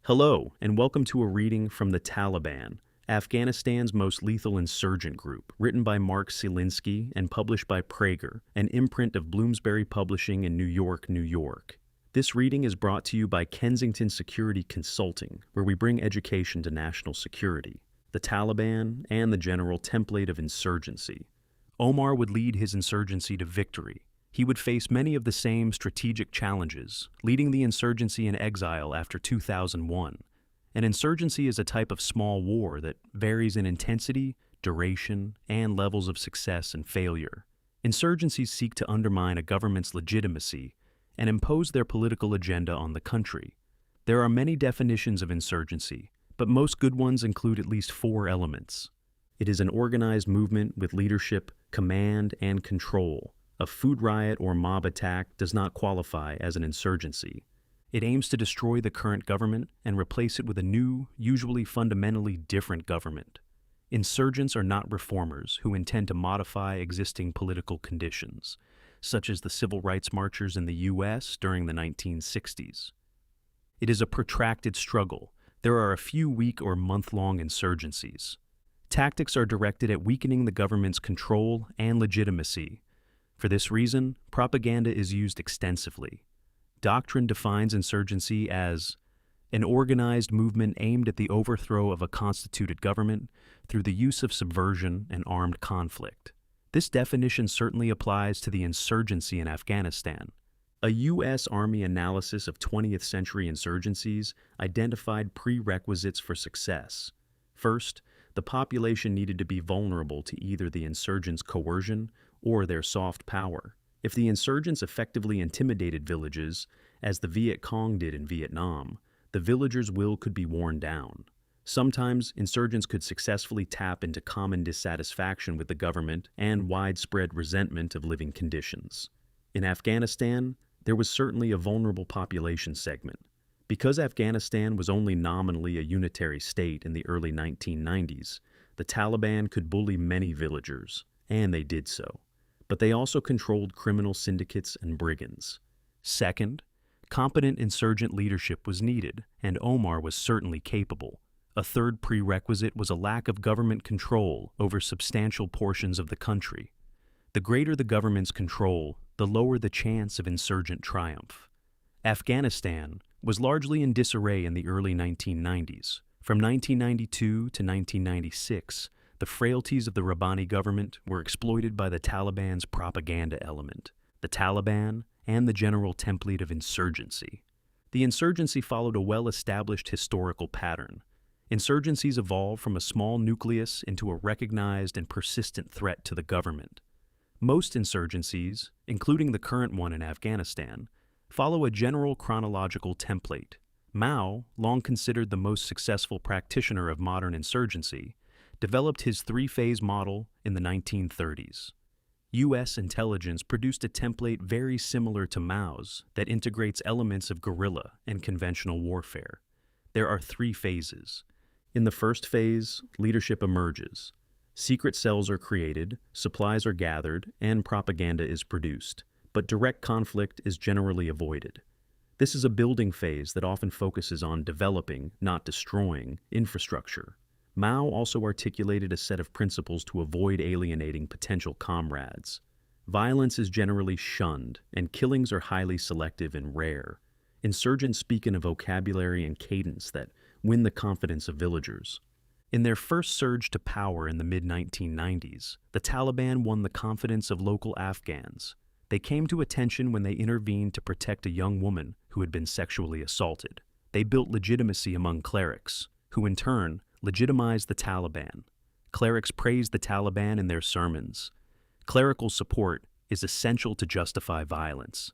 Hello, and welcome to a reading from the Taliban, Afghanistan's most lethal insurgent group, written by Mark Silinsky and published by Praeger, an imprint of Bloomsbury Publishing in New York, New York. This reading is brought to you by Kensington Security Consulting, where we bring education to national security, the Taliban, and the general template of insurgency. Omar would lead his insurgency to victory. He would face many of the same strategic challenges, leading the insurgency in exile after 2001. An insurgency is a type of small war that varies in intensity, duration, and levels of success and failure. Insurgencies seek to undermine a government's legitimacy and impose their political agenda on the country. There are many definitions of insurgency, but most good ones include at least 4 elements. It is an organized movement with leadership, command, and control. A food riot or mob attack does not qualify as an insurgency. It aims to destroy the current government and replace it with a new, usually fundamentally different government. Insurgents are not reformers who intend to modify existing political conditions, such as the civil rights marchers in the U.S. during the 1960s. It is a protracted struggle. There are a few week or month-long insurgencies. Tactics are directed at weakening the government's control and legitimacy. For this reason, propaganda is used extensively. Doctrine defines insurgency as an organized movement aimed at the overthrow of a constituted government through the use of subversion and armed conflict. This definition certainly applies to the insurgency in Afghanistan. A U.S. Army analysis of 20th century insurgencies identified prerequisites for success. First, the population needed to be vulnerable to either the insurgents' coercion or their soft power. If the insurgents effectively intimidated villages, as the Viet Cong did in Vietnam, the villagers' will could be worn down. Sometimes, insurgents could successfully tap into common dissatisfaction with the government and widespread resentment of living conditions. In Afghanistan, there was certainly a vulnerable population segment. Because Afghanistan was only nominally a unitary state in the early 1990s, the Taliban could bully many villagers, and they did so. But they also controlled criminal syndicates and brigands. Second, competent insurgent leadership was needed, and Omar was certainly capable. A third prerequisite was a lack of government control over substantial portions of the country. The greater the government's control, the lower the chance of insurgent triumph. Afghanistan was largely in disarray in the early 1990s. From 1992 to 1996, the frailties of the Rabbani government were exploited by the Taliban's propaganda element, the Taliban, and the general template of insurgency. The insurgency followed a well-established historical pattern. Insurgencies evolved from a small nucleus into a recognized and persistent threat to the government. Most insurgencies, including the current one in Afghanistan, follow a general chronological template. Mao, long considered the most successful practitioner of modern insurgency, developed his 3-phase model in the 1930s. U.S. intelligence produced a template very similar to Mao's that integrates elements of guerrilla and conventional warfare. There are 3 phases. In the first phase, leadership emerges. Secret cells are created, supplies are gathered, and propaganda is produced. But direct conflict is generally avoided. This is a building phase that often focuses on developing, not destroying, infrastructure. Mao also articulated a set of principles to avoid alienating potential comrades. Violence is generally shunned, and killings are highly selective and rare. Insurgents speak in a vocabulary and cadence that win the confidence of villagers. In their first surge to power in the mid-1990s, the Taliban won the confidence of local Afghans. They came to attention when they intervened to protect a young woman who had been sexually assaulted. They built legitimacy among clerics, who in turn legitimized the Taliban. Clerics praised the Taliban in their sermons. Clerical support is essential to justify violence.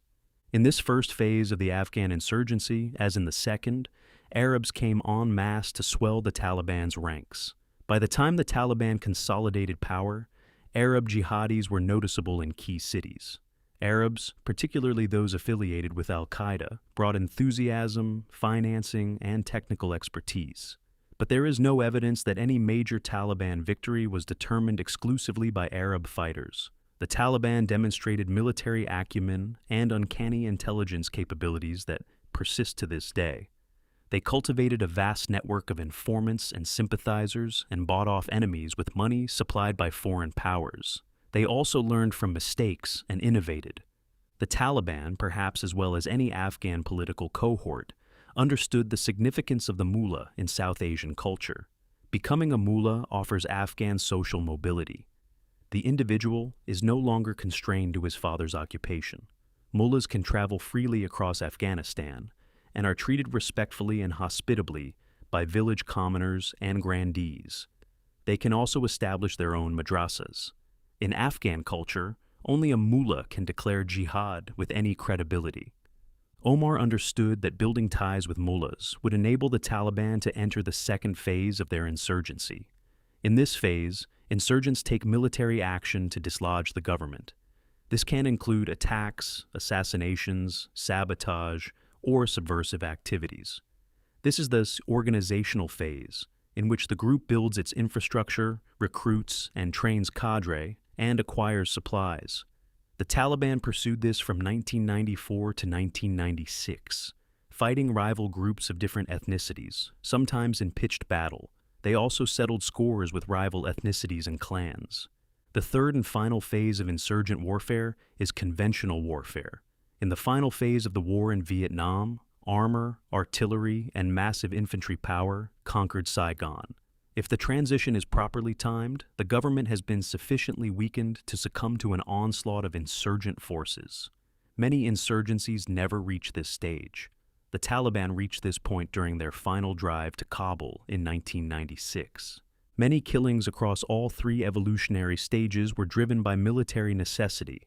In this first phase of the Afghan insurgency, as in the second, Arabs came en masse to swell the Taliban's ranks. By the time the Taliban consolidated power, Arab jihadis were noticeable in key cities. Arabs, particularly those affiliated with al-Qaeda, brought enthusiasm, financing, and technical expertise. But there is no evidence that any major Taliban victory was determined exclusively by Arab fighters. The Taliban demonstrated military acumen and uncanny intelligence capabilities that persist to this day. They cultivated a vast network of informants and sympathizers and bought off enemies with money supplied by foreign powers. They also learned from mistakes and innovated. The Taliban, perhaps as well as any Afghan political cohort, understood the significance of the mullah in South Asian culture. Becoming a mullah offers Afghan social mobility. The individual is no longer constrained to his father's occupation. Mullahs can travel freely across Afghanistan and are treated respectfully and hospitably by village commoners and grandees. They can also establish their own madrasas. In Afghan culture, only a mullah can declare jihad with any credibility. Omar understood that building ties with mullahs would enable the Taliban to enter the second phase of their insurgency. In this phase, insurgents take military action to dislodge the government. This can include attacks, assassinations, sabotage, or subversive activities. This is the organizational phase, in which the group builds its infrastructure, recruits and trains cadre, and acquires supplies. The Taliban pursued this from 1994 to 1996, fighting rival groups of different ethnicities, sometimes in pitched battle. They also settled scores with rival ethnicities and clans. The third and final phase of insurgent warfare is conventional warfare. In the final phase of the war in Vietnam, armor, artillery, and massive infantry power conquered Saigon. If the transition is properly timed, the government has been sufficiently weakened to succumb to an onslaught of insurgent forces. Many insurgencies never reach this stage. The Taliban reached this point during their final drive to Kabul in 1996. Many killings across all three evolutionary stages were driven by military necessity.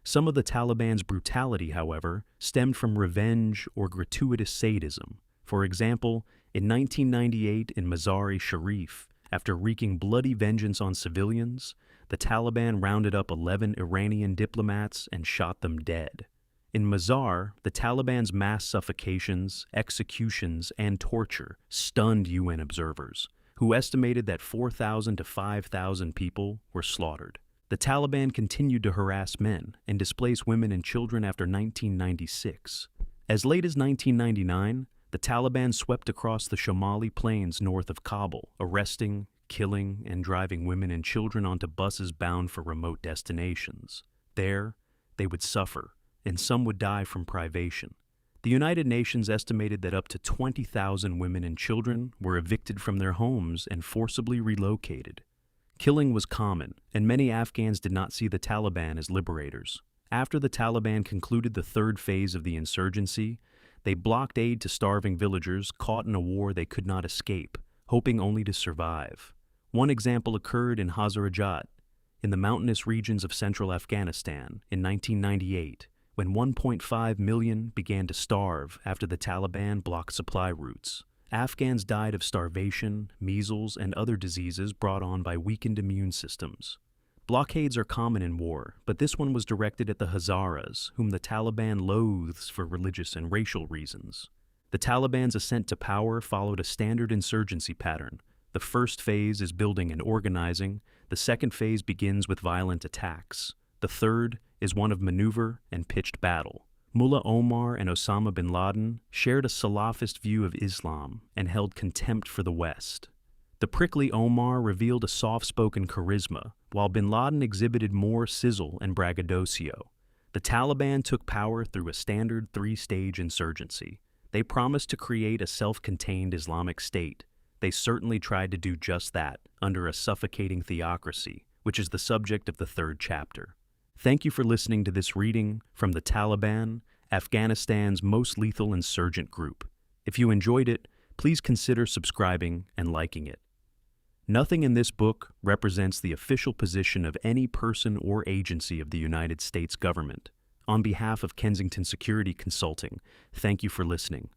Some of the Taliban's brutality, however, stemmed from revenge or gratuitous sadism. For example, in 1998 in Mazar-e-Sharif, after wreaking bloody vengeance on civilians, the Taliban rounded up 11 Iranian diplomats and shot them dead. In Mazar, the Taliban's mass suffocations, executions, and torture stunned UN observers, who estimated that 4,000 to 5,000 people were slaughtered. The Taliban continued to harass men and displace women and children after 1996. As late as 1999, the Taliban swept across the Shamali plains north of Kabul, arresting, killing, and driving women and children onto buses bound for remote destinations. There, they would suffer, and some would die from privation. The United Nations estimated that up to 20,000 women and children were evicted from their homes and forcibly relocated. Killing was common, and many Afghans did not see the Taliban as liberators. After the Taliban concluded the third phase of the insurgency, they blocked aid to starving villagers caught in a war they could not escape, hoping only to survive. One example occurred in Hazarajat, in the mountainous regions of central Afghanistan, in 1998, when 1.5 million began to starve after the Taliban blocked supply routes. Afghans died of starvation, measles, and other diseases brought on by weakened immune systems. Blockades are common in war, but this one was directed at the Hazaras, whom the Taliban loathes for religious and racial reasons. The Taliban's ascent to power followed a standard insurgency pattern. The first phase is building and organizing, the second phase begins with violent attacks. The third is one of maneuver and pitched battle. Mullah Omar and Osama bin Laden shared a Salafist view of Islam and held contempt for the West. The prickly Omar revealed a soft-spoken charisma, while bin Laden exhibited more sizzle and braggadocio. The Taliban took power through a standard three-stage insurgency. They promised to create a self-contained Islamic state. They certainly tried to do just that under a suffocating theocracy, which is the subject of the third chapter. Thank you for listening to this reading from the Taliban, Afghanistan's most lethal insurgent group. If you enjoyed it, please consider subscribing and liking it. Nothing in this book represents the official position of any person or agency of the United States government. On behalf of Kensington Security Consulting, thank you for listening.